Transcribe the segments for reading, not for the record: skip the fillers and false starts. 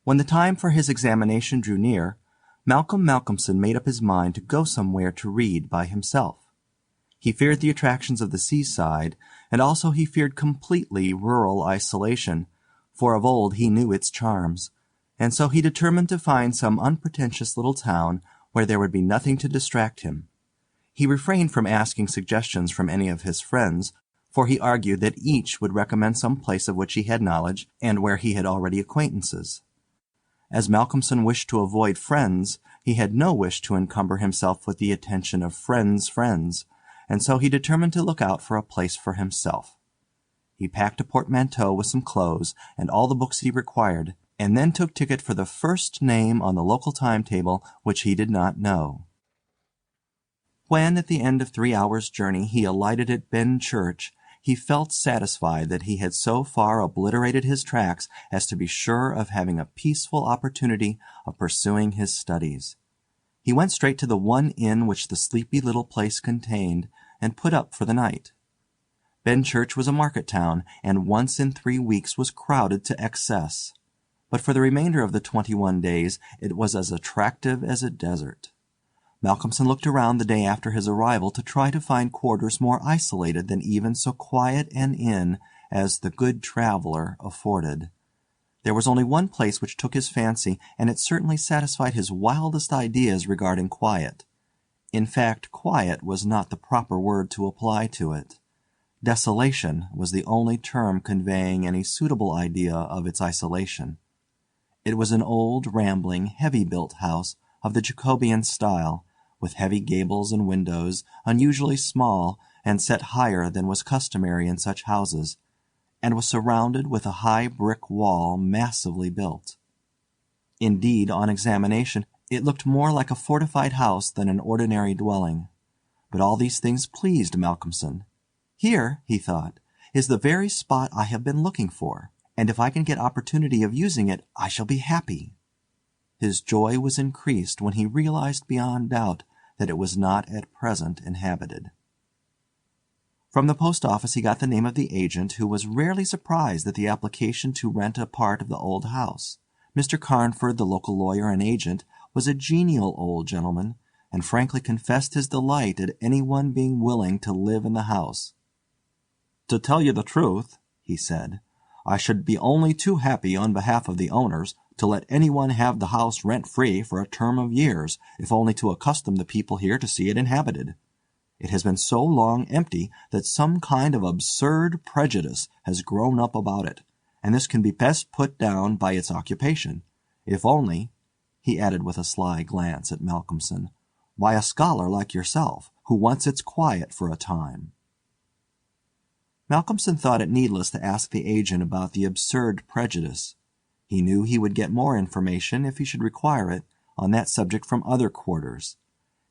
When the time for his examination drew near, Malcolmson made up his mind to go somewhere to read by himself. He feared the attractions of the seaside, and also he feared completely rural isolation, for of old he knew its charms, and so he determined to find some unpretentious little town where there would be nothing to distract him. He refrained from asking suggestions from any of his friends, for he argued that each would recommend some place of which he had knowledge and where he had already acquaintances. As Malcolmson wished to avoid friends, he had no wish to encumber himself with the attention of friends' friends, and so he determined to look out for a place for himself. He packed a portmanteau with some clothes and all the books he required, and then took ticket for the first name on the local timetable which he did not know. When, at the end of 3 hours' journey, he alighted at Benchurch, he felt satisfied that he had so far obliterated his tracks as to be sure of having a peaceful opportunity of pursuing his studies. He went straight to the one inn which the sleepy little place contained, and put up for the night. Benchurch was a market town, and once in 3 weeks was crowded to excess. But for the remainder of the 21 days it was as attractive as a desert. Malcolmson looked around the day after his arrival to try to find quarters more isolated than even so quiet an inn as the Good Traveller afforded. There was only one place which took his fancy, and it certainly satisfied his wildest ideas regarding quiet. In fact, quiet was not the proper word to apply to it. Desolation was the only term conveying any suitable idea of its isolation. It was an old, rambling, heavy-built house of the Jacobean style, with heavy gables and windows, unusually small, and set higher than was customary in such houses, and was surrounded with a high brick wall massively built. Indeed, on examination, it looked more like a fortified house than an ordinary dwelling. But all these things pleased Malcolmson. Here, he thought, is the very spot I have been looking for, and if I can get opportunity of using it, I shall be happy. His joy was increased when he realized beyond doubt that it was not at present inhabited. From the post office he got the name of the agent, who was rarely surprised at the application to rent a part of the old house. Mr. Carnford, the local lawyer and agent, was a genial old gentleman, and frankly confessed his delight at any one being willing to live in the house. "To tell you the truth," he said, "I should be only too happy on behalf of the owners to let any one have the house rent-free for a term of years, if only to accustom the people here to see it inhabited. It has been so long empty that some kind of absurd prejudice has grown up about it, and this can be best put down by its occupation, if only," he added with a sly glance at Malcolmson, "by a scholar like yourself, who wants its quiet for a time." Malcolmson thought it needless to ask the agent about the absurd prejudice. He knew he would get more information, if he should require it, on that subject from other quarters.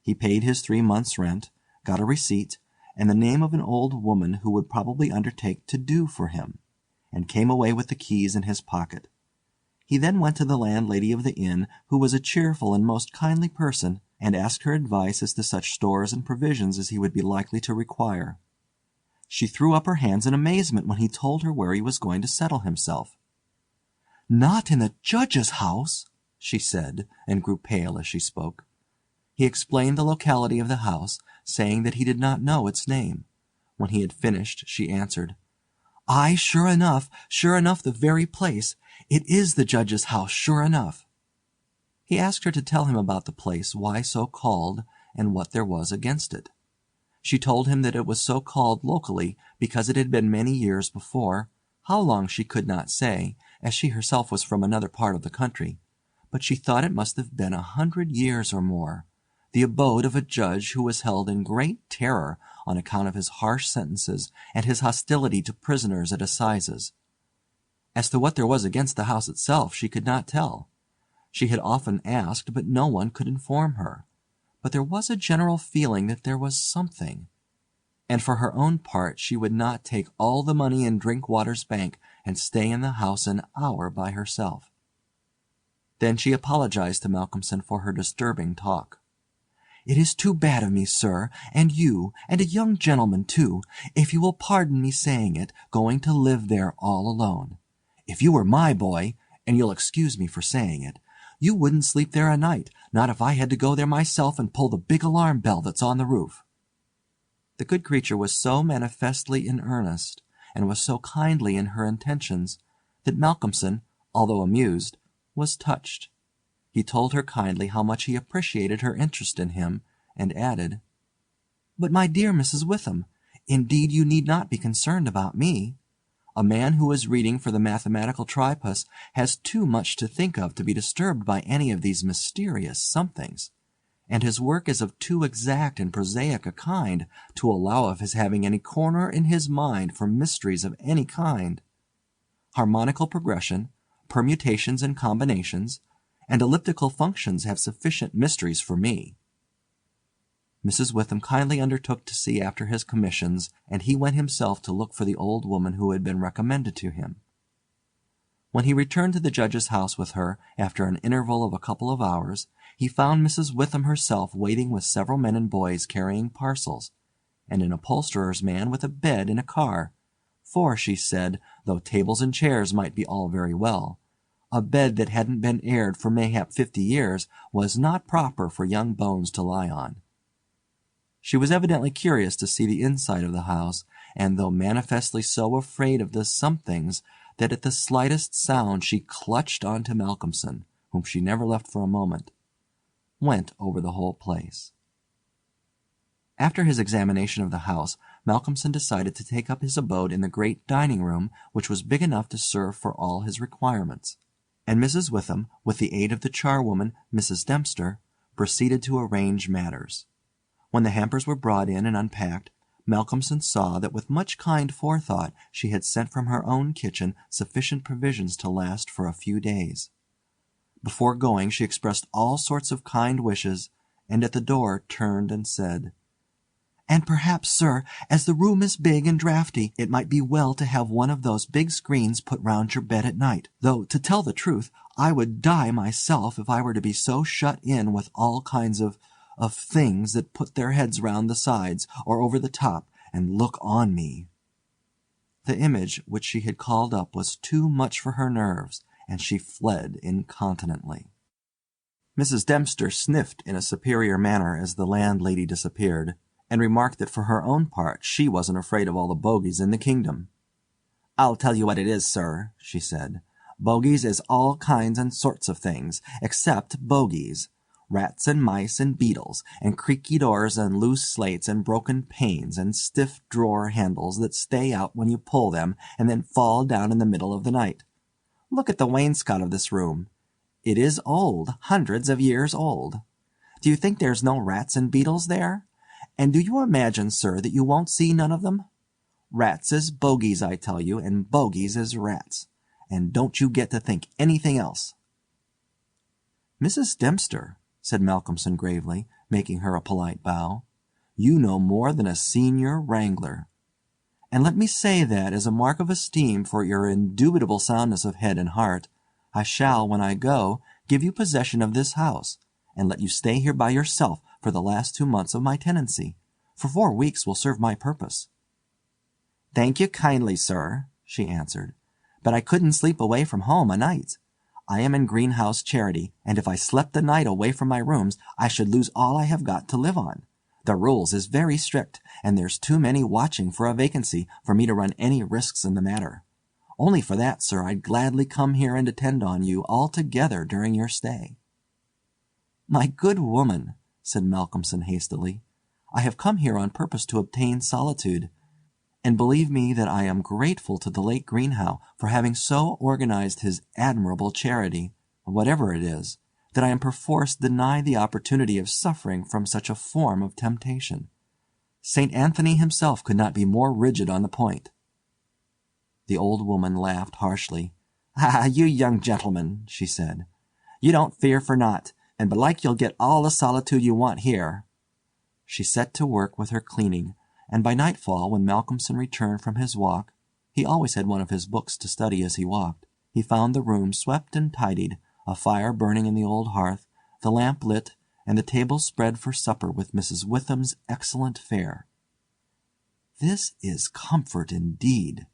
He paid his 3 months' rent, got a receipt, and the name of an old woman who would probably undertake to do for him, and came away with the keys in his pocket. He then went to the landlady of the inn, who was a cheerful and most kindly person, and asked her advice as to such stores and provisions as he would be likely to require. She threw up her hands in amazement when he told her where he was going to settle himself. "Not in the Judge's house!" she said, and grew pale as she spoke. He explained the locality of the house, saying that he did not know its name. When he had finished, she answered, "Aye, sure enough, the very place. It is the Judge's house, sure enough." He asked her to tell him about the place, why so called, and what there was against it. She told him that it was so called locally because it had been many years before, how long she could not say, as she herself was from another part of the country, but she thought it must have been 100 years or more, the abode of a judge who was held in great terror on account of his harsh sentences and his hostility to prisoners at assizes. As to what there was against the house itself, she could not tell. She had often asked, but no one could inform her. But there was a general feeling that there was something. And for her own part she would not take all the money in Drinkwater's bank and stay in the house an hour by herself. Then she apologized to Malcolmson for her disturbing talk. "It is too bad of me, sir, and you, and a young gentleman too, if you will pardon me saying it, going to live there all alone. If you were my boy, and you'll excuse me for saying it, you wouldn't sleep there a night, not if I had to go there myself and pull the big alarm bell that's on the roof." The good creature was so manifestly in earnest, and was so kindly in her intentions, that Malcolmson, although amused, was touched. He told her kindly how much he appreciated her interest in him, and added, "But, my dear Mrs. Witham, indeed you need not be concerned about me. A man who is reading for the mathematical tripos has too much to think of to be disturbed by any of these mysterious somethings, and his work is of too exact and prosaic a kind to allow of his having any corner in his mind for mysteries of any kind. Harmonical progression, permutations and combinations, and elliptical functions have sufficient mysteries for me." Mrs. Witham kindly undertook to see after his commissions, and he went himself to look for the old woman who had been recommended to him. When he returned to the judge's house with her, after an interval of a couple of hours, he found Mrs. Witham herself waiting with several men and boys carrying parcels, and an upholsterer's man with a bed in a car, for, she said, though tables and chairs might be all very well, a bed that hadn't been aired for mayhap 50 years was not proper for young bones to lie on. She was evidently curious to see the inside of the house, and though manifestly so afraid of the somethings that at the slightest sound she clutched on to Malcolmson, whom she never left for a moment, went over the whole place. After his examination of the house, Malcolmson decided to take up his abode in the great dining-room, which was big enough to serve for all his requirements, and Mrs. Witham, with the aid of the charwoman, Mrs. Dempster, proceeded to arrange matters. When the hampers were brought in and unpacked, Malcolmson saw that with much kind forethought she had sent from her own kitchen sufficient provisions to last for a few days. Before going she expressed all sorts of kind wishes, and at the door turned and said, "And perhaps, sir, as the room is big and draughty, it might be well to have one of those big screens put round your bed at night, though, to tell the truth, I would die myself if I were to be so shut in with all kinds of things that put their heads round the sides or over the top and look on me." The image which she had called up was too much for her nerves, and she fled incontinently. Mrs. Dempster sniffed in a superior manner as the landlady disappeared, and remarked that for her own part she wasn't afraid of all the bogies in the kingdom. "I'll tell you what it is, sir," she said. "Bogies is all kinds and sorts of things, except bogies. Rats and mice and beetles, and creaky doors and loose slates and broken panes and stiff drawer handles that stay out when you pull them and then fall down in the middle of the night. Look at the wainscot of this room. It is old, hundreds of years old. Do you think there's no rats and beetles there? And do you imagine, sir, that you won't see none of them? Rats is bogies, I tell you, and bogies is rats. And don't you get to think anything else." "Mrs. Dempster," said Malcolmson gravely, making her a polite bow, "you know more than a senior wrangler. And let me say that, as a mark of esteem for your indubitable soundness of head and heart, I shall, when I go, give you possession of this house, and let you stay here by yourself for the last 2 months of my tenancy, for 4 weeks will serve my purpose." "Thank you kindly, sir," she answered, "but I couldn't sleep away from home o' nights. I am in greenhouse charity, and if I slept the night away from my rooms, I should lose all I have got to live on. The rules is very strict, and there's too many watching for a vacancy for me to run any risks in the matter. Only for that, sir, I'd gladly come here and attend on you altogether during your stay." "My good woman," said Malcolmson hastily, "I have come here on purpose to obtain solitude, and believe me that I am grateful to the late Greenhow for having so organized his admirable charity, whatever it is, that I am perforce denied the opportunity of suffering from such a form of temptation. St. Anthony himself could not be more rigid on the point." The old woman laughed harshly. "Ah, you young gentlemen," she said, "you don't fear for naught, and belike you'll get all the solitude you want here." She set to work with her cleaning, and by nightfall, when Malcolmson returned from his walk, he always had one of his books to study as he walked, he found the room swept and tidied, a fire burning in the old hearth, the lamp lit, and the table spread for supper with Mrs. Witham's excellent fare. "This is comfort indeed,"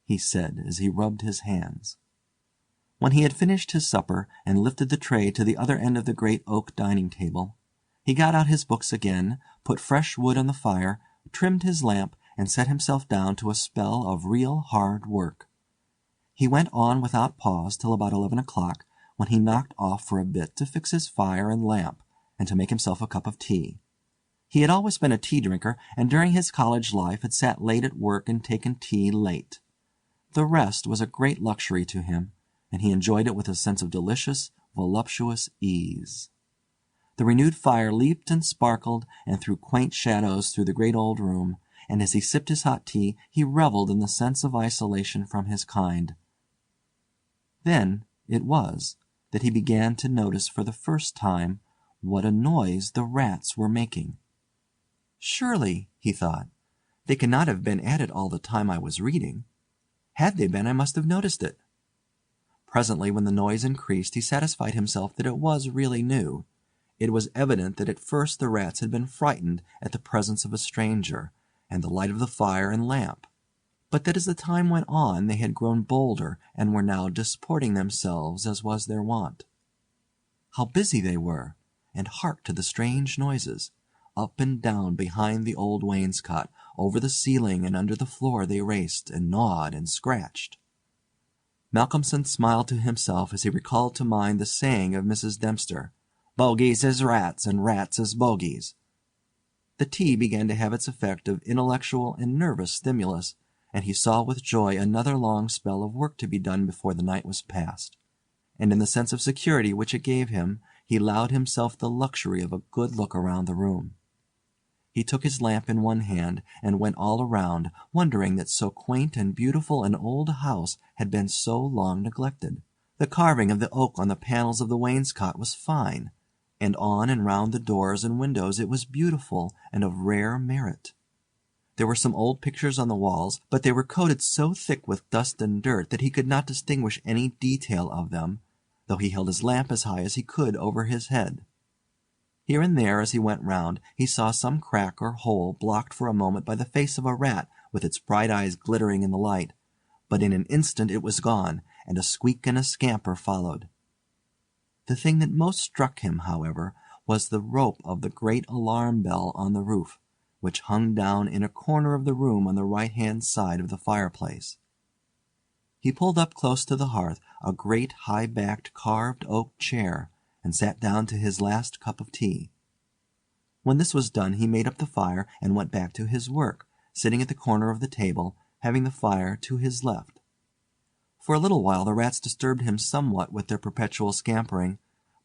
he said as he rubbed his hands. When he had finished his supper and lifted the tray to the other end of the great oak dining table, he got out his books again, put fresh wood on the fire, trimmed his lamp, and set himself down to a spell of real hard work. He went on without pause till about 11 o'clock, when he knocked off for a bit to fix his fire and lamp, and to make himself a cup of tea. He had always been a tea drinker, and during his college life had sat late at work and taken tea late. The rest was a great luxury to him, and he enjoyed it with a sense of delicious, voluptuous ease. The renewed fire leaped and sparkled and threw quaint shadows through the great old room, and as he sipped his hot tea he revelled in the sense of isolation from his kind. Then it was that he began to notice for the first time what a noise the rats were making. Surely, he thought, they cannot have been at it all the time I was reading. Had they been, I must have noticed it. Presently, when the noise increased, he satisfied himself that it was really new. It was evident that at first the rats had been frightened at the presence of a stranger, and the light of the fire and lamp, but that as the time went on they had grown bolder and were now disporting themselves as was their wont. How busy they were! And hark to the strange noises! Up and down behind the old wainscot, over the ceiling and under the floor they raced, and gnawed and scratched. Malcolmson smiled to himself as he recalled to mind the saying of Mrs. Dempster, "Bogies is rats, and rats is bogies." The tea began to have its effect of intellectual and nervous stimulus, and he saw with joy another long spell of work to be done before the night was past, and in the sense of security which it gave him, he allowed himself the luxury of a good look around the room. He took his lamp in one hand and went all around, wondering that so quaint and beautiful an old house had been so long neglected. The carving of the oak on the panels of the wainscot was fine, and on and round the doors and windows it was beautiful and of rare merit. There were some old pictures on the walls, but they were coated so thick with dust and dirt that he could not distinguish any detail of them, though he held his lamp as high as he could over his head. Here and there, as he went round, he saw some crack or hole blocked for a moment by the face of a rat with its bright eyes glittering in the light, but in an instant it was gone, and a squeak and a scamper followed. The thing that most struck him, however, was the rope of the great alarm bell on the roof, which hung down in a corner of the room on the right-hand side of the fireplace. He pulled up close to the hearth a great high-backed carved oak chair, and sat down to his last cup of tea. When this was done he made up the fire and went back to his work, sitting at the corner of the table, having the fire to his left. For a little while the rats disturbed him somewhat with their perpetual scampering,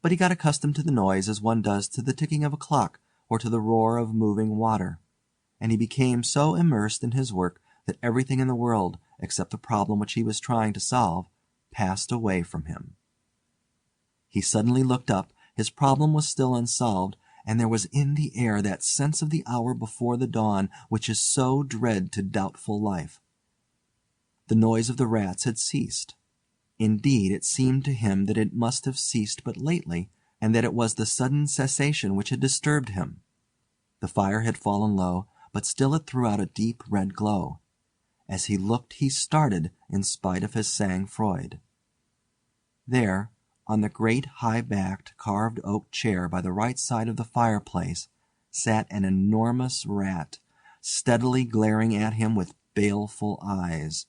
but he got accustomed to the noise as one does to the ticking of a clock or to the roar of moving water, and he became so immersed in his work that everything in the world, except the problem which he was trying to solve, passed away from him. He suddenly looked up, his problem was still unsolved, and there was in the air that sense of the hour before the dawn which is so dread to doubtful life. The noise of the rats had ceased. Indeed, it seemed to him that it must have ceased but lately, and that it was the sudden cessation which had disturbed him. The fire had fallen low, but still it threw out a deep red glow. As he looked he started in spite of his sang-froid. There, on the great high-backed carved oak chair by the right side of the fireplace, sat an enormous rat, steadily glaring at him with baleful eyes.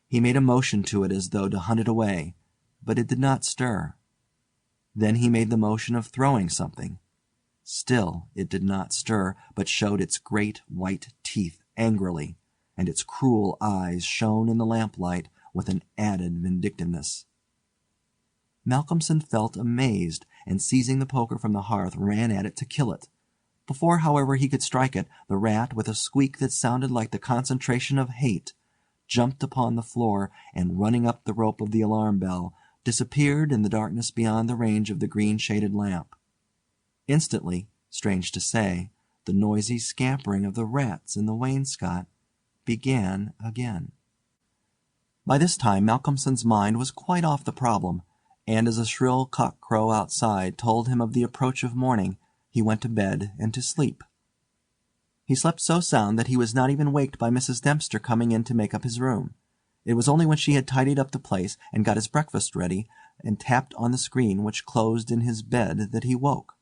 He made a motion to it as though to hunt it away, but it did not stir. Then he made the motion of throwing something. Still it did not stir, but showed its great white teeth angrily, and its cruel eyes shone in the lamplight with an added vindictiveness. Malcolmson felt amazed, and seizing the poker from the hearth ran at it to kill it. Before, however, he could strike it, the rat, with a squeak that sounded like the concentration of hate, jumped upon the floor, and running up the rope of the alarm bell, disappeared in the darkness beyond the range of the green-shaded lamp. Instantly, strange to say, the noisy scampering of the rats in the wainscot began again. By this time Malcolmson's mind was quite off the problem, and as a shrill cock-crow outside told him of the approach of morning, he went to bed and to sleep. He slept so sound that he was not even waked by Mrs. Dempster coming in to make up his room. It was only when she had tidied up the place and got his breakfast ready and tapped on the screen which closed in his bed that he woke.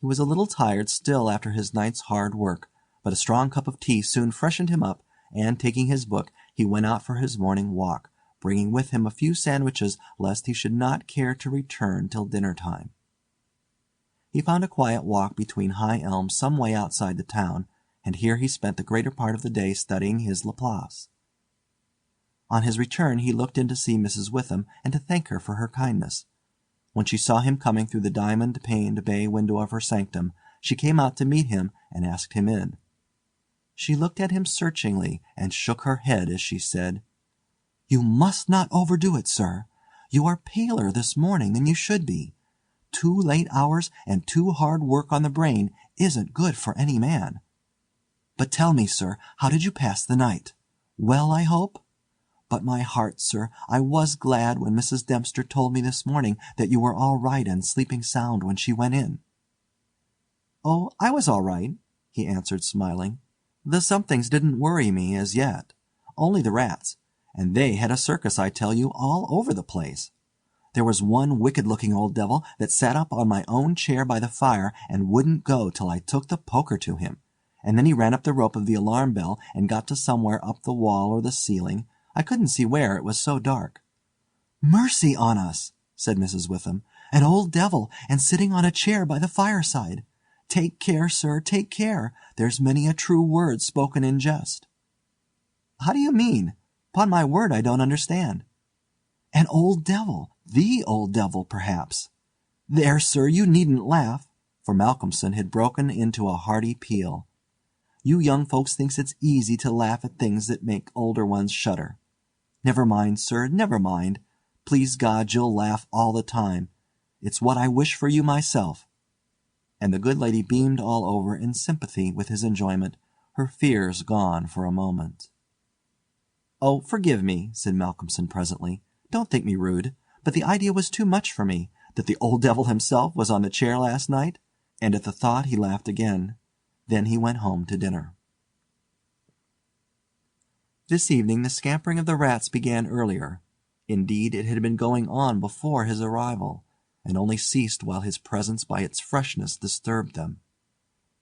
He was a little tired still after his night's hard work, but a strong cup of tea soon freshened him up, and taking his book he went out for his morning walk, bringing with him a few sandwiches lest he should not care to return till dinner time. He found a quiet walk between high elms some way outside the town, and here he spent the greater part of the day studying his Laplace. On his return he looked in to see Mrs. Witham and to thank her for her kindness. When she saw him coming through the diamond-paned bay window of her sanctum, she came out to meet him and asked him in. She looked at him searchingly and shook her head as she said, "You must not overdo it, sir. You are paler this morning than you should be. 2 late hours and too hard work on the brain isn't good for any man. But tell me, sir, how did you pass the night? Well, I hope? But my heart, sir, I was glad when Mrs. Dempster told me this morning that you were all right and sleeping sound when she went in." "Oh, I was all right," he answered, smiling. "The somethings didn't worry me as yet. Only the rats, and they had a circus, I tell you, all over the place. There was one wicked-looking old devil that sat up on my own chair by the fire and wouldn't go till I took the poker to him, and then he ran up the rope of the alarm bell and got to somewhere up the wall or the ceiling. I couldn't see where, it was so dark." "Mercy on us!" said Mrs. Witham. "An old devil, and sitting on a chair by the fireside! Take care, sir, take care. There's many a true word spoken in jest." "How do you mean? 'Pon my word I don't understand." "An old devil, the old devil, perhaps. There, sir, you needn't laugh," for Malcolmson had broken into a hearty peal. "You young folks thinks it's easy to laugh at things that make older ones shudder. Never mind, sir, never mind. Please God you'll laugh all the time. It's what I wish for you myself." And the good lady beamed all over in sympathy with his enjoyment, her fears gone for a moment. "Oh, forgive me," said Malcolmson presently. "Don't think me rude, but the idea was too much for me, that the old devil himself was on the chair last night," and at the thought he laughed again. Then he went home to dinner. This evening the scampering of the rats began earlier. Indeed, it had been going on before his arrival, and only ceased while his presence by its freshness disturbed them.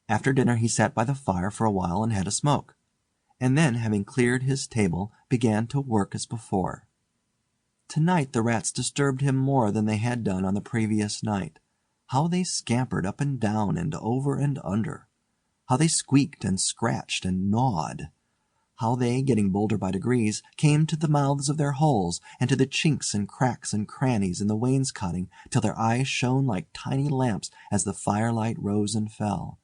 After dinner he sat by the fire for a while and had a smoke, and then, having cleared his table, began to work as before. Tonight the rats disturbed him more than they had done on the previous night. How they scampered up and down and over and under! How they squeaked and scratched and gnawed! How they, getting bolder by degrees, came to the mouths of their holes, and to the chinks and cracks and crannies in the wainscoting, till their eyes shone like tiny lamps as the firelight rose and fell.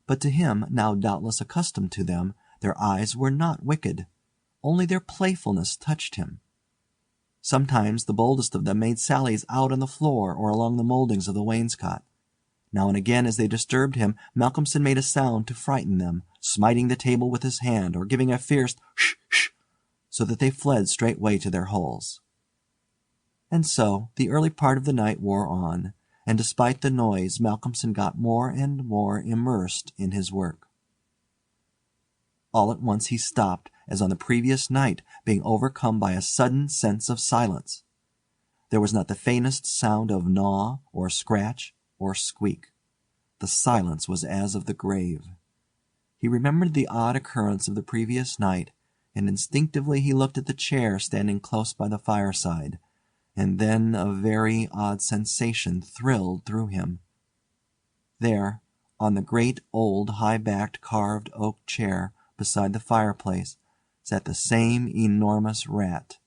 But to him, now doubtless accustomed to them, their eyes were not wicked. Only their playfulness touched him. Sometimes the boldest of them made sallies out on the floor or along the mouldings of the wainscot. Now and again as they disturbed him, Malcolmson made a sound to frighten them, smiting the table with his hand, or giving a fierce "sh! sh!" so that they fled straightway to their holes. And so the early part of the night wore on, and despite the noise Malcolmson got more and more immersed in his work. All at once he stopped, as on the previous night, being overcome by a sudden sense of silence. There was not the faintest sound of gnaw, or scratch, or squeak. The silence was as of the grave. He remembered the odd occurrence of the previous night, and instinctively he looked at the chair standing close by the fireside, and then a very odd sensation thrilled through him. There, on the great old high-backed carved oak chair beside the fireplace, sat the same enormous rat,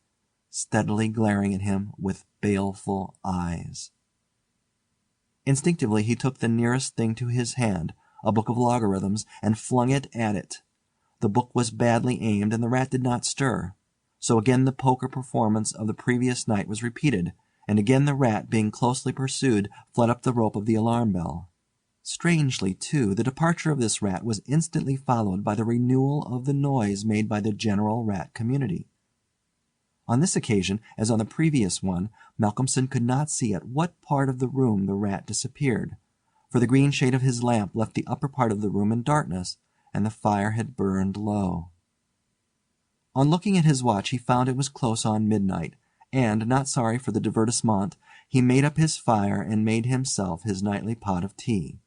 steadily glaring at him with baleful eyes. Instinctively he took the nearest thing to his hand, a book of logarithms, and flung it at it. The book was badly aimed, and the rat did not stir. So again the poker performance of the previous night was repeated, and again the rat, being closely pursued, fled up the rope of the alarm bell. Strangely, too, the departure of this rat was instantly followed by the renewal of the noise made by the general rat community. On this occasion, as on the previous one, Malcolmson could not see at what part of the room the rat disappeared, for the green shade of his lamp left the upper part of the room in darkness, and the fire had burned low. On looking at his watch he found it was close on midnight, and, not sorry for the divertissement, he made up his fire and made himself his nightly pot of tea.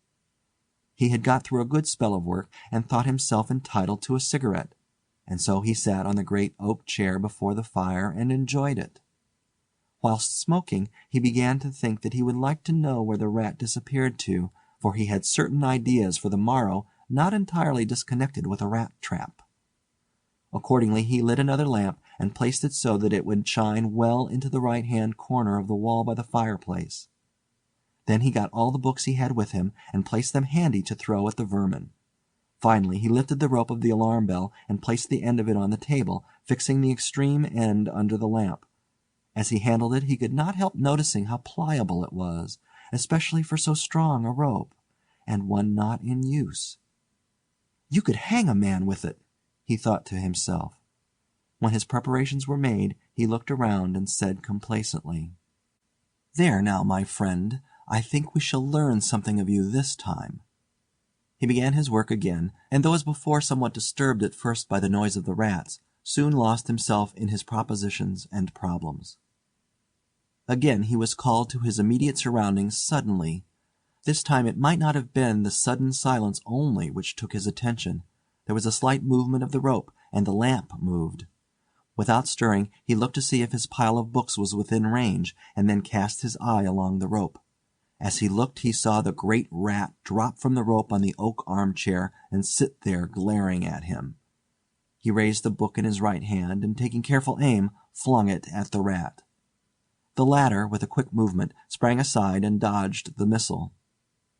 He had got through a good spell of work, and thought himself entitled to a cigarette, and so he sat on the great oak chair before the fire and enjoyed it. Whilst smoking, he began to think that he would like to know where the rat disappeared to, for he had certain ideas for the morrow not entirely disconnected with a rat trap. Accordingly he lit another lamp and placed it so that it would shine well into the right-hand corner of the wall by the fireplace. Then he got all the books he had with him and placed them handy to throw at the vermin. Finally he lifted the rope of the alarm bell and placed the end of it on the table, fixing the extreme end under the lamp. As he handled it he could not help noticing how pliable it was, especially for so strong a rope, and one not in use. You could hang a man with it, he thought to himself. When his preparations were made, he looked around and said complacently, "There now, my friend, I think we shall learn something of you this time." He began his work again, and though as before somewhat disturbed at first by the noise of the rats, soon lost himself in his propositions and problems. Again he was called to his immediate surroundings suddenly. This time it might not have been the sudden silence only which took his attention. There was a slight movement of the rope, and the lamp moved. Without stirring, he looked to see if his pile of books was within range, and then cast his eye along the rope. As he looked he saw the great rat drop from the rope on the oak arm-chair and sit there glaring at him. He raised the book in his right hand, and taking careful aim, flung it at the rat. The latter, with a quick movement, sprang aside and dodged the missile.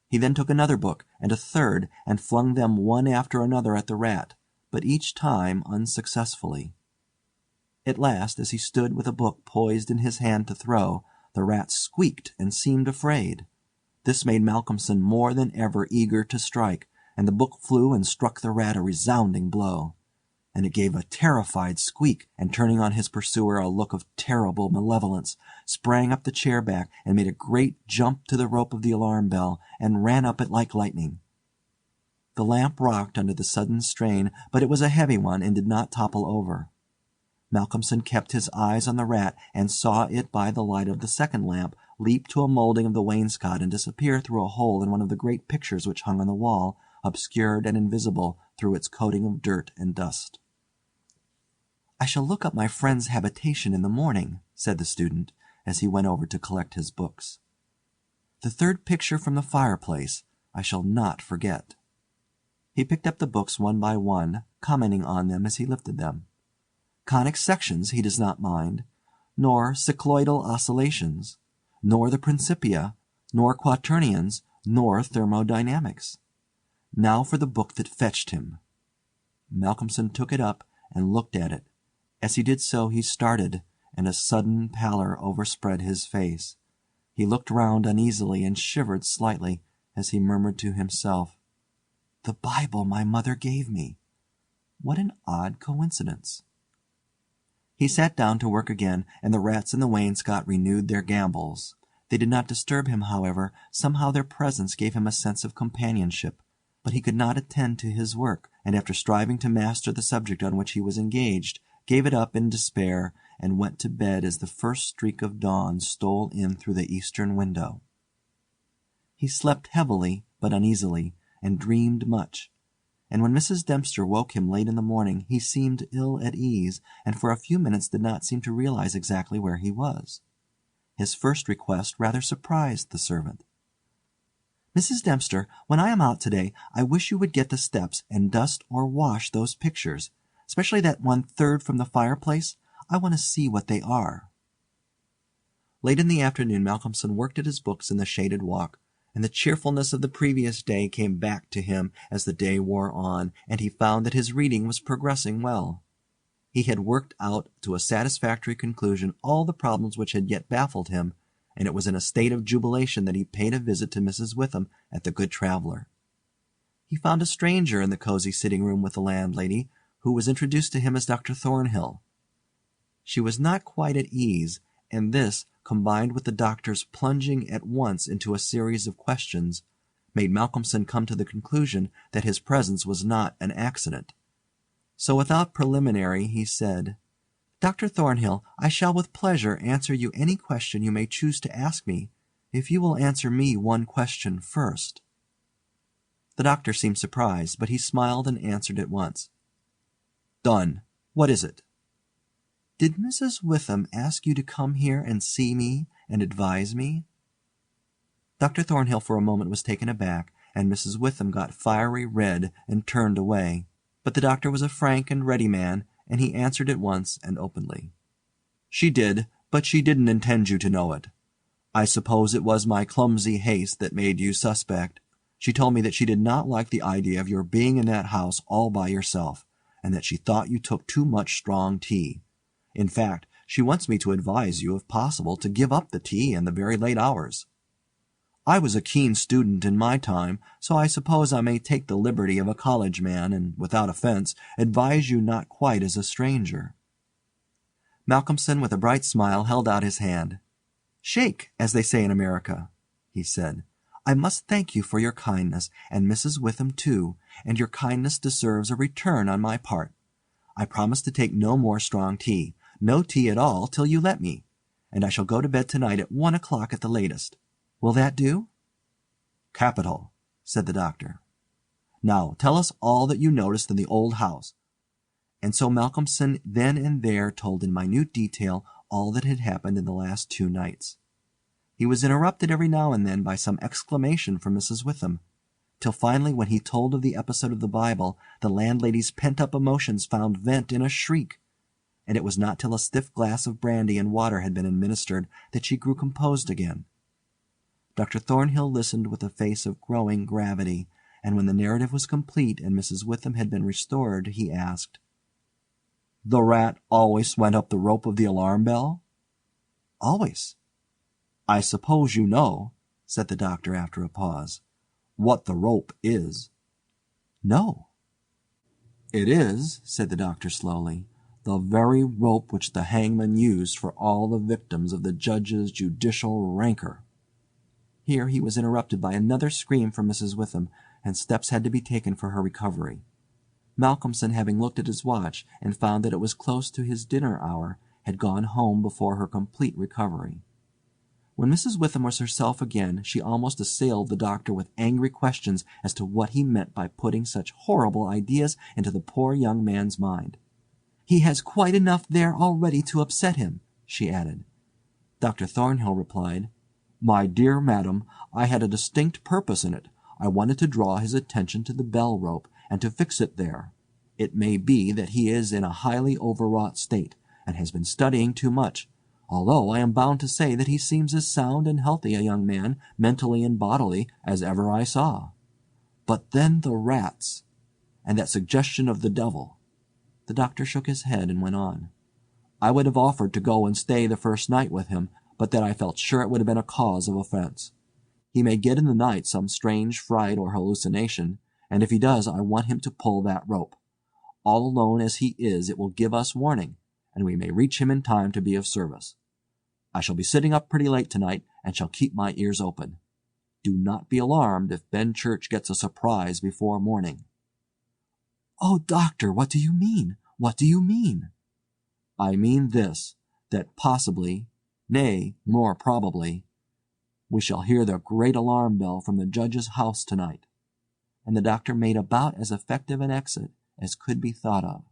He then took another book, and a third, and flung them one after another at the rat, but each time unsuccessfully. At last, as he stood with a book poised in his hand to throw, the rat squeaked and seemed afraid. This made Malcolmson more than ever eager to strike, and the book flew and struck the rat a resounding blow. And it gave a terrified squeak, and turning on his pursuer a look of terrible malevolence, sprang up the chair back and made a great jump to the rope of the alarm bell, and ran up it like lightning. The lamp rocked under the sudden strain, but it was a heavy one and did not topple over. Malcolmson kept his eyes on the rat, and saw it by the light of the second lamp leap to a moulding of the wainscot and disappear through a hole in one of the great pictures which hung on the wall, obscured and invisible through its coating of dirt and dust. "I shall look up my friend's habitation in the morning," said the student, as he went over to collect his books. "The third picture from the fireplace I shall not forget." He picked up the books one by one, commenting on them as he lifted them. Conic sections he does not mind, nor cycloidal oscillations, nor the Principia, nor quaternions, nor thermodynamics. Now for the book that fetched him. Malcolmson took it up and looked at it. As he did so he started, and a sudden pallor overspread his face. He looked round uneasily and shivered slightly, as he murmured to himself, "The Bible my mother gave me. What an odd coincidence." He sat down to work again, and the rats in the wainscot renewed their gambols. They did not disturb him, however. Somehow their presence gave him a sense of companionship. But he could not attend to his work, and after striving to master the subject on which he was engaged, gave it up in despair, and went to bed as the first streak of dawn stole in through the eastern window. He slept heavily but uneasily, and dreamed much, and when Mrs. Dempster woke him late in the morning he seemed ill at ease, and for a few minutes did not seem to realize exactly where he was. His first request rather surprised the servant. "Mrs. Dempster, when I am out today, I wish you would get the steps and dust or wash those pictures, especially that one third from the fireplace. I want to see what they are." Late in the afternoon Malcolmson worked at his books in the shaded walk, and the cheerfulness of the previous day came back to him as the day wore on, and he found that his reading was progressing well. He had worked out to a satisfactory conclusion all the problems which had yet baffled him, and it was in a state of jubilation that he paid a visit to Mrs. Witham at the Good Traveller. He found a stranger in the cosy sitting-room with the landlady, who was introduced to him as Dr. Thornhill. She was not quite at ease, and this, combined with the doctor's plunging at once into a series of questions, made Malcolmson come to the conclusion that his presence was not an accident. So without preliminary he said, "Dr. Thornhill, I shall with pleasure answer you any question you may choose to ask me, if you will answer me one question first." The doctor seemed surprised, but he smiled and answered at once. "Done. What is it?" "Did Mrs. Witham ask you to come here and see me and advise me?" Dr. Thornhill for a moment was taken aback, and Mrs. Witham got fiery red and turned away. But the doctor was a frank and ready man, and he answered at once and openly. "She did, but she didn't intend you to know it. I suppose it was my clumsy haste that made you suspect. She told me that she did not like the idea of your being in that house all by yourself, and that she thought you took too much strong tea. In fact, she wants me to advise you, if possible, to give up the tea and the very late hours. I was a keen student in my time, so I suppose I may take the liberty of a college man, and, without offence, advise you not quite as a stranger." Malcolmson, with a bright smile, held out his hand. "Shake, as they say in America," he said. "I must thank you for your kindness, and Mrs. Witham too, and your kindness deserves a return on my part. I promise to take no more strong tea, no tea at all till you let me, and I shall go to bed tonight at 1 o'clock at the latest. Will that do?" "Capital," said the doctor. "Now tell us all that you noticed in the old house." And so Malcolmson then and there told in minute detail all that had happened in the last 2 nights. He was interrupted every now and then by some exclamation from Mrs. Witham, till finally, when he told of the episode of the Bible, the landlady's pent-up emotions found vent in a shriek, and it was not till a stiff glass of brandy and water had been administered that she grew composed again. Dr. Thornhill listened with a face of growing gravity, and when the narrative was complete and Mrs. Witham had been restored, he asked, "The rat always went up the rope of the alarm bell?" "Always." "I suppose you know," said the doctor after a pause, "what the rope is?" "No." "It is," said the doctor slowly, "the very rope which the hangman used for all the victims of the judge's judicial rancor." Here he was interrupted by another scream from Mrs. Witham, and steps had to be taken for her recovery. Malcolmson, having looked at his watch and found that it was close to his dinner hour, had gone home before her complete recovery. When Mrs. Witham was herself again, she almost assailed the doctor with angry questions as to what he meant by putting such horrible ideas into the poor young man's mind. "He has quite enough there already to upset him," she added. Dr. Thornhill replied, "My dear madam, I had a distinct purpose in it. I wanted to draw his attention to the bell rope, and to fix it there. It may be that he is in a highly overwrought state, and has been studying too much, although I am bound to say that he seems as sound and healthy a young man, mentally and bodily, as ever I saw. But then the rats, and that suggestion of the devil." The doctor shook his head and went on. "I would have offered to go and stay the first night with him, but that I felt sure it would have been a cause of offence. He may get in the night some strange fright or hallucination, and if he does I want him to pull that rope. All alone as he is, it will give us warning, and we may reach him in time to be of service. I shall be sitting up pretty late tonight, and shall keep my ears open. Do not be alarmed if Benchurch gets a surprise before morning." "Oh, doctor, what do you mean? What do you mean?" "I mean this, that possibly, nay, more probably, we shall hear the great alarm bell from the judge's house tonight." And the doctor made about as effective an exit as could be thought of.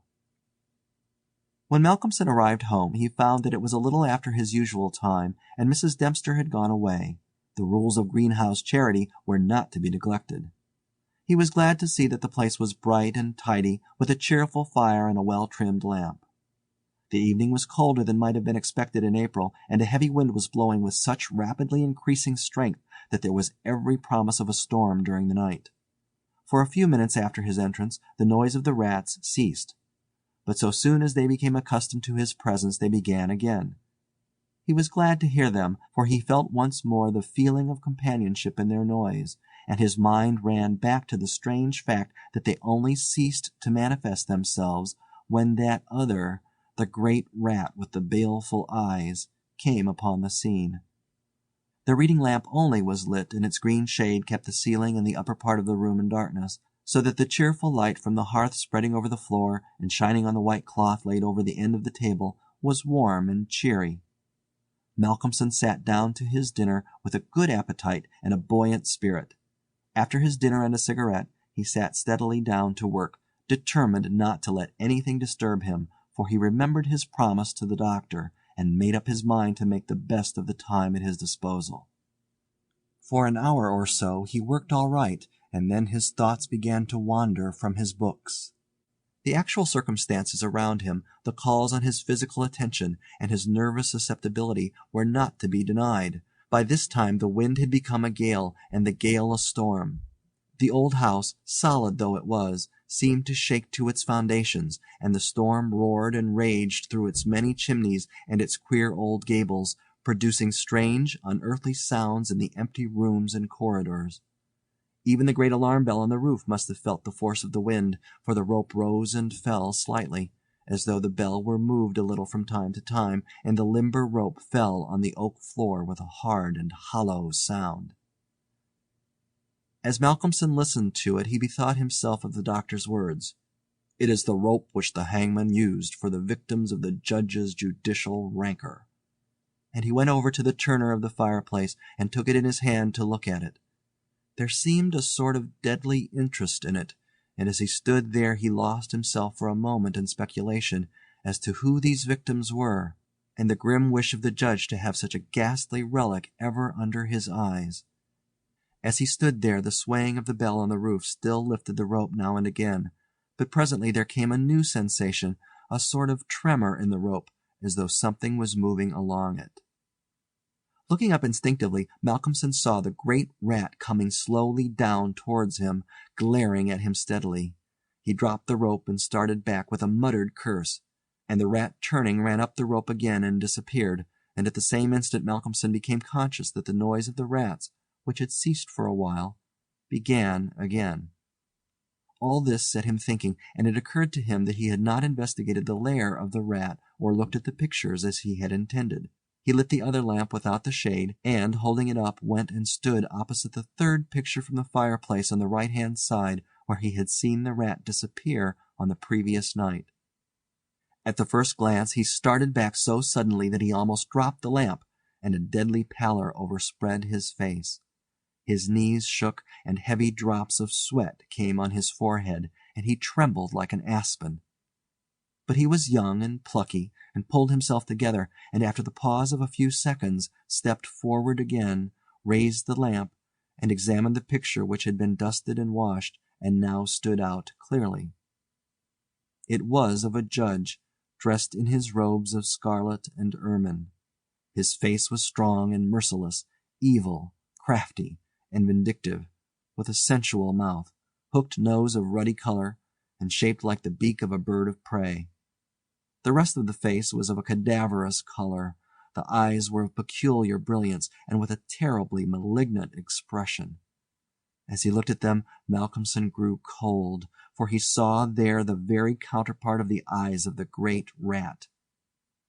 When Malcolmson arrived home, he found that it was a little after his usual time, and Mrs. Dempster had gone away. The rules of greenhouse charity were not to be neglected. He was glad to see that the place was bright and tidy, with a cheerful fire and a well-trimmed lamp. The evening was colder than might have been expected in April, and a heavy wind was blowing with such rapidly increasing strength that there was every promise of a storm during the night. For a few minutes after his entrance the noise of the rats ceased, but so soon as they became accustomed to his presence they began again. He was glad to hear them, for he felt once more the feeling of companionship in their noise, and his mind ran back to the strange fact that they only ceased to manifest themselves when that other, the great rat with the baleful eyes, came upon the scene. The reading lamp only was lit, and its green shade kept the ceiling and the upper part of the room in darkness, so that the cheerful light from the hearth spreading over the floor and shining on the white cloth laid over the end of the table was warm and cheery. Malcolmson sat down to his dinner with a good appetite and a buoyant spirit. After his dinner and a cigarette, he sat steadily down to work, determined not to let anything disturb him, for he remembered his promise to the doctor, and made up his mind to make the best of the time at his disposal. For an hour or so he worked all right, and then his thoughts began to wander from his books. The actual circumstances around him, the calls on his physical attention, and his nervous susceptibility were not to be denied. By this time the wind had become a gale, and the gale a storm. The old house, solid though it was, seemed to shake to its foundations, and the storm roared and raged through its many chimneys and its queer old gables, producing strange, unearthly sounds in the empty rooms and corridors. Even the great alarm bell on the roof must have felt the force of the wind, for the rope rose and fell slightly, as though the bell were moved a little from time to time, and the limber rope fell on the oak floor with a hard and hollow sound. As Malcolmson listened to it he bethought himself of the doctor's words. "It is the rope which the hangman used for the victims of the judge's judicial rancor." And he went over to the turner of the fireplace and took it in his hand to look at it. There seemed a sort of deadly interest in it, and as he stood there he lost himself for a moment in speculation as to who these victims were, and the grim wish of the judge to have such a ghastly relic ever under his eyes. As he stood there the swaying of the bell on the roof still lifted the rope now and again, but presently there came a new sensation, a sort of tremor in the rope, as though something was moving along it. Looking up instinctively, Malcolmson saw the great rat coming slowly down towards him, glaring at him steadily. He dropped the rope and started back with a muttered curse, and the rat turning ran up the rope again and disappeared, and at the same instant Malcolmson became conscious that the noise of the rats, which had ceased for a while, began again. All this set him thinking, and it occurred to him that he had not investigated the lair of the rat or looked at the pictures as he had intended. He lit the other lamp without the shade, and, holding it up, went and stood opposite the third picture from the fireplace on the right-hand side where he had seen the rat disappear on the previous night. At the first glance he started back so suddenly that he almost dropped the lamp, and a deadly pallor overspread his face. His knees shook, and heavy drops of sweat came on his forehead, and he trembled like an aspen. But he was young and plucky, and pulled himself together, and after the pause of a few seconds stepped forward again, raised the lamp, and examined the picture which had been dusted and washed, and now stood out clearly. It was of a judge, dressed in his robes of scarlet and ermine. His face was strong and merciless, evil, crafty, and vindictive, with a sensual mouth, hooked nose of ruddy color, and shaped like the beak of a bird of prey. The rest of the face was of a cadaverous color. The eyes were of peculiar brilliance, and with a terribly malignant expression. As he looked at them, Malcolmson grew cold, for he saw there the very counterpart of the eyes of the great rat.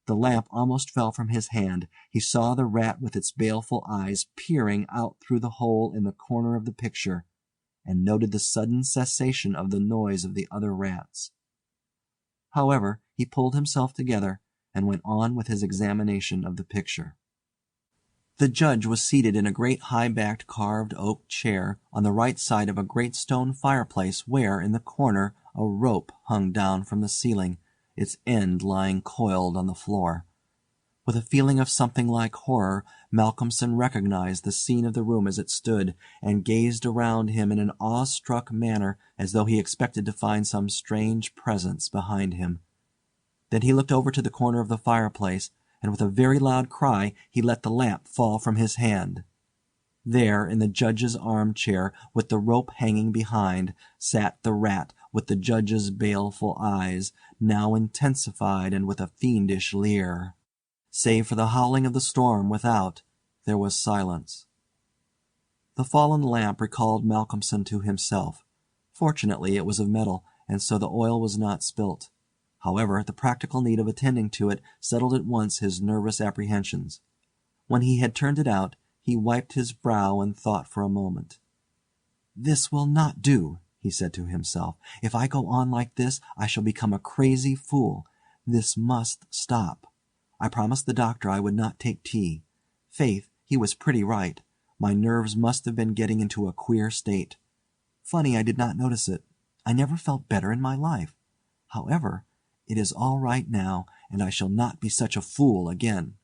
The lamp almost fell from his hand. He saw the rat with its baleful eyes peering out through the hole in the corner of the picture, and noted the sudden cessation of the noise of the other rats. However, he pulled himself together, and went on with his examination of the picture. The judge was seated in a great high-backed carved oak chair on the right side of a great stone fireplace where, in the corner, a rope hung down from the ceiling, its end lying coiled on the floor. With a feeling of something like horror, Malcolmson recognized the scene of the room as it stood, and gazed around him in an awe-struck manner as though he expected to find some strange presence behind him. Then he looked over to the corner of the fireplace, and with a very loud cry he let the lamp fall from his hand. There, in the judge's armchair, with the rope hanging behind, sat the rat with the judge's baleful eyes, now intensified and with a fiendish leer. Save for the howling of the storm without, there was silence. The fallen lamp recalled Malcolmson to himself. Fortunately it was of metal, and so the oil was not spilt. However, the practical need of attending to it settled at once his nervous apprehensions. When he had turned it out, he wiped his brow and thought for a moment. "This will not do," he said to himself. "If I go on like this, I shall become a crazy fool. This must stop. I promised the doctor I would not take tea. Faith, he was pretty right. My nerves must have been getting into a queer state. Funny I did not notice it. I never felt better in my life. However, it is all right now, and I shall not be such a fool again."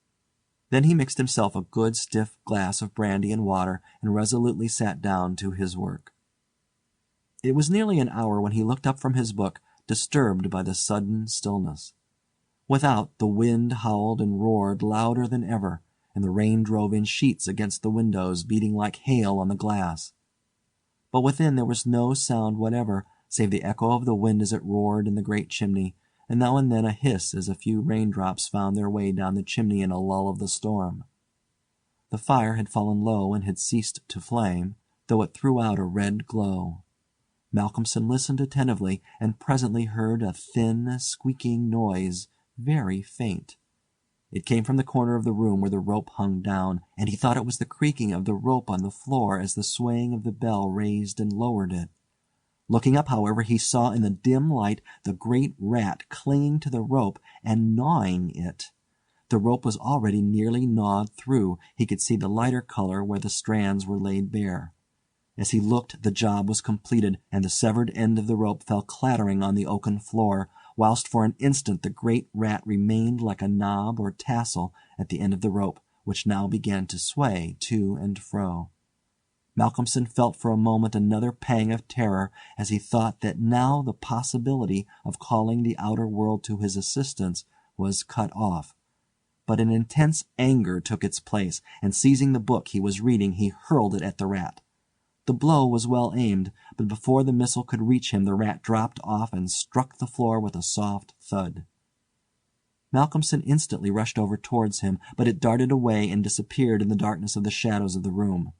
Then he mixed himself a good stiff glass of brandy and water, and resolutely sat down to his work. It was nearly an hour when he looked up from his book, disturbed by the sudden stillness. Without, the wind howled and roared louder than ever, and the rain drove in sheets against the windows, beating like hail on the glass. But within there was no sound whatever, save the echo of the wind as it roared in the great chimney, and now and then a hiss as a few raindrops found their way down the chimney in a lull of the storm. The fire had fallen low and had ceased to flame, though it threw out a red glow. Malcolmson listened attentively, and presently heard a thin, squeaking noise, very faint. It came from the corner of the room where the rope hung down, and he thought it was the creaking of the rope on the floor as the swaying of the bell raised and lowered it. Looking up, however, he saw in the dim light the great rat clinging to the rope and gnawing it. The rope was already nearly gnawed through. He could see the lighter color where the strands were laid bare. As he looked, the job was completed, and the severed end of the rope fell clattering on the oaken floor, whilst for an instant the great rat remained like a knob or tassel at the end of the rope, which now began to sway to and fro. Malcolmson felt for a moment another pang of terror as he thought that now the possibility of calling the outer world to his assistance was cut off. But an intense anger took its place, and seizing the book he was reading, he hurled it at the rat. The blow was well aimed, but before the missile could reach him the rat dropped off and struck the floor with a soft thud. Malcolmson instantly rushed over towards him, but it darted away and disappeared in the darkness of the shadows of the room.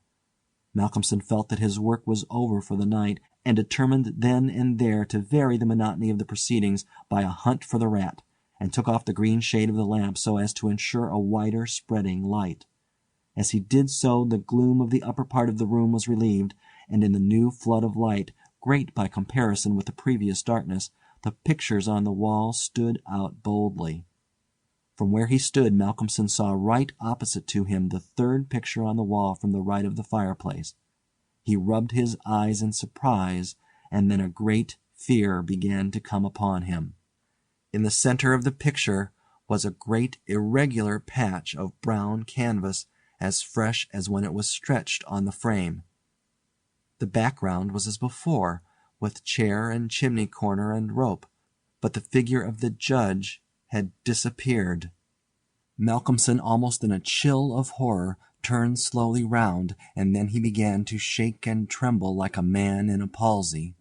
Malcolmson felt that his work was over for the night, and determined then and there to vary the monotony of the proceedings by a hunt for the rat, and took off the green shade of the lamp so as to ensure a wider spreading light. As he did so the gloom of the upper part of the room was relieved, and in the new flood of light, great by comparison with the previous darkness, the pictures on the wall stood out boldly. From where he stood Malcolmson saw right opposite to him the third picture on the wall from the right of the fireplace. He rubbed his eyes in surprise, and then a great fear began to come upon him. In the center of the picture was a great irregular patch of brown canvas, as fresh as when it was stretched on the frame. The background was as before, with chair and chimney corner and rope, but the figure of the judge had disappeared. Malcolmson, almost in a chill of horror, turned slowly round, and then he began to shake and tremble like a man in a palsy.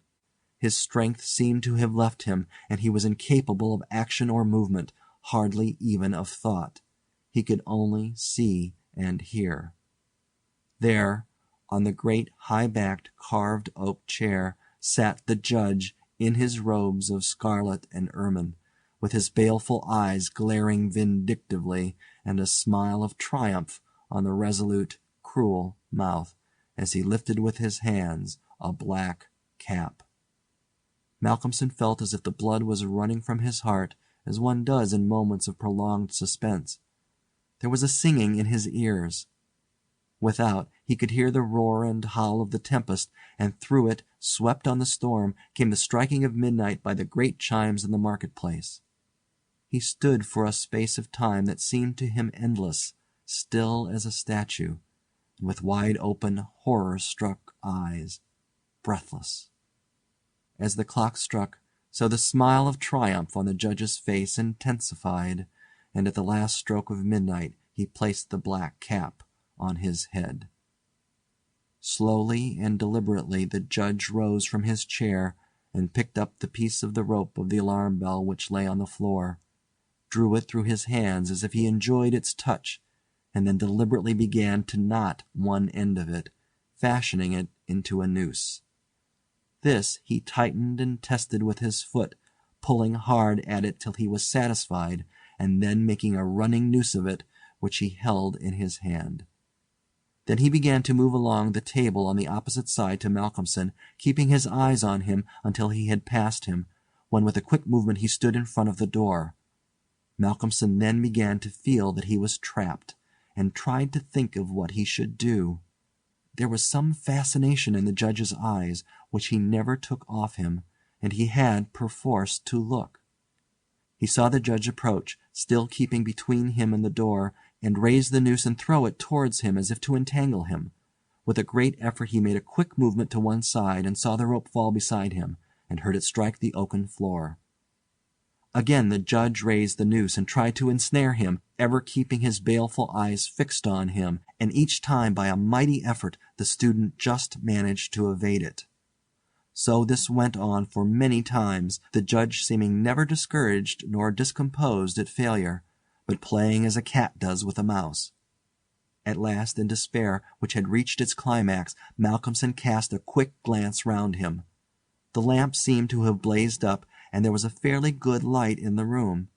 His strength seemed to have left him, and he was incapable of action or movement, hardly even of thought. He could only see and hear. There, on the great high-backed carved oak chair, sat the judge in his robes of scarlet and ermine, with his baleful eyes glaring vindictively, and a smile of triumph on the resolute, cruel mouth, as he lifted with his hands a black cap. Malcolmson felt as if the blood was running from his heart, as one does in moments of prolonged suspense. There was a singing in his ears. Without, he could hear the roar and howl of the tempest, and through it, swept on the storm, came the striking of midnight by the great chimes in the market-place. He stood for a space of time that seemed to him endless, still as a statue, and with wide-open, horror-struck eyes, breathless. As the clock struck, so the smile of triumph on the judge's face intensified, and at the last stroke of midnight he placed the black cap on his head. Slowly and deliberately the judge rose from his chair and picked up the piece of the rope of the alarm bell which lay on the floor, drew it through his hands as if he enjoyed its touch, and then deliberately began to knot one end of it, fashioning it into a noose. This he tightened and tested with his foot, pulling hard at it till he was satisfied, and then making a running noose of it, which he held in his hand. Then he began to move along the table on the opposite side to Malcolmson, keeping his eyes on him until he had passed him, when with a quick movement he stood in front of the door. Malcolmson then began to feel that he was trapped, and tried to think of what he should do. There was some fascination in the judge's eyes which he never took off him, and he had perforce to look. He saw the judge approach, still keeping between him and the door, and raise the noose and throw it towards him as if to entangle him. With a great effort he made a quick movement to one side and saw the rope fall beside him, and heard it strike the oaken floor. Again the judge raised the noose and tried to ensnare him, ever keeping his baleful eyes fixed on him, and each time by a mighty effort the student just managed to evade it. So this went on for many times, the judge seeming never discouraged nor discomposed at failure, but playing as a cat does with a mouse. At last, in despair, which had reached its climax, Malcolmson cast a quick glance round him. The lamp seemed to have blazed up, and there was a fairly good light in the room.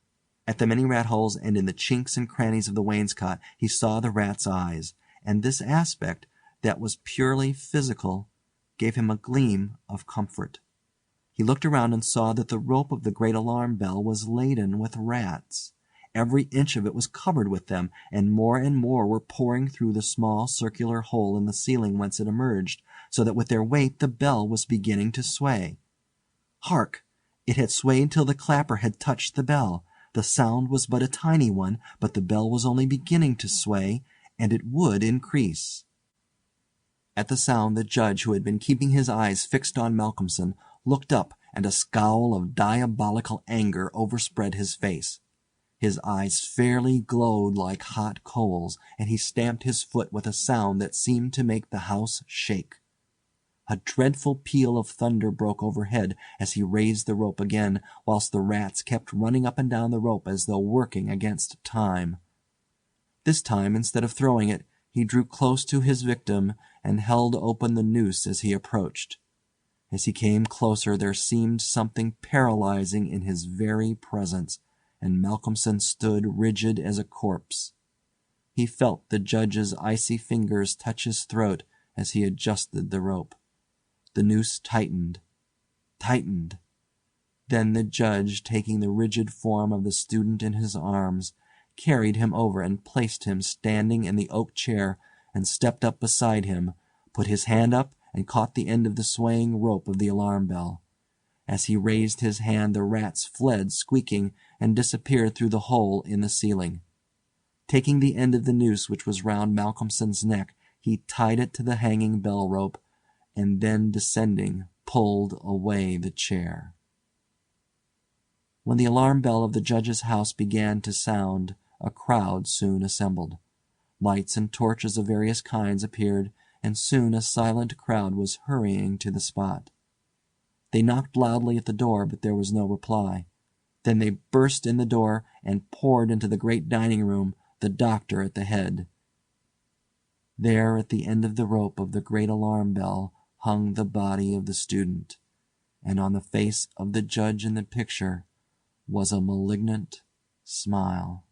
At the many rat-holes and in the chinks and crannies of the wainscot he saw the rat's eyes, and this aspect, that was purely physical, gave him a gleam of comfort. He looked around and saw that the rope of the great alarm bell was laden with rats. Every inch of it was covered with them, and more were pouring through the small circular hole in the ceiling whence it emerged, so that with their weight the bell was beginning to sway. Hark! It had swayed till the clapper had touched the bell. The sound was but a tiny one, but the bell was only beginning to sway, and it would increase. At the sound the judge, who had been keeping his eyes fixed on Malcolmson, looked up, and a scowl of diabolical anger overspread his face. His eyes fairly glowed like hot coals, and he stamped his foot with a sound that seemed to make the house shake. A dreadful peal of thunder broke overhead as he raised the rope again, whilst the rats kept running up and down the rope as though working against time. This time, instead of throwing it, he drew close to his victim and held open the noose as he approached. As he came closer there seemed something paralyzing in his very presence, and Malcolmson stood rigid as a corpse. He felt the judge's icy fingers touch his throat as he adjusted the rope. The noose tightened. Then the judge, taking the rigid form of the student in his arms, carried him over and placed him standing in the oak chair, and stepped up beside him, put his hand up and caught the end of the swaying rope of the alarm bell. As he raised his hand the rats fled squeaking and disappeared through the hole in the ceiling. Taking the end of the noose which was round Malcolmson's neck, he tied it to the hanging bell rope, and then descending pulled away the chair. When the alarm bell of the judge's house began to sound, a crowd soon assembled. Lights and torches of various kinds appeared, and soon a silent crowd was hurrying to the spot. They knocked loudly at the door, but there was no reply. Then they burst in the door and poured into the great dining room, the doctor at the head. There, at the end of the rope of the great alarm bell, hung the body of the student, and on the face of the judge in the picture was a malignant smile.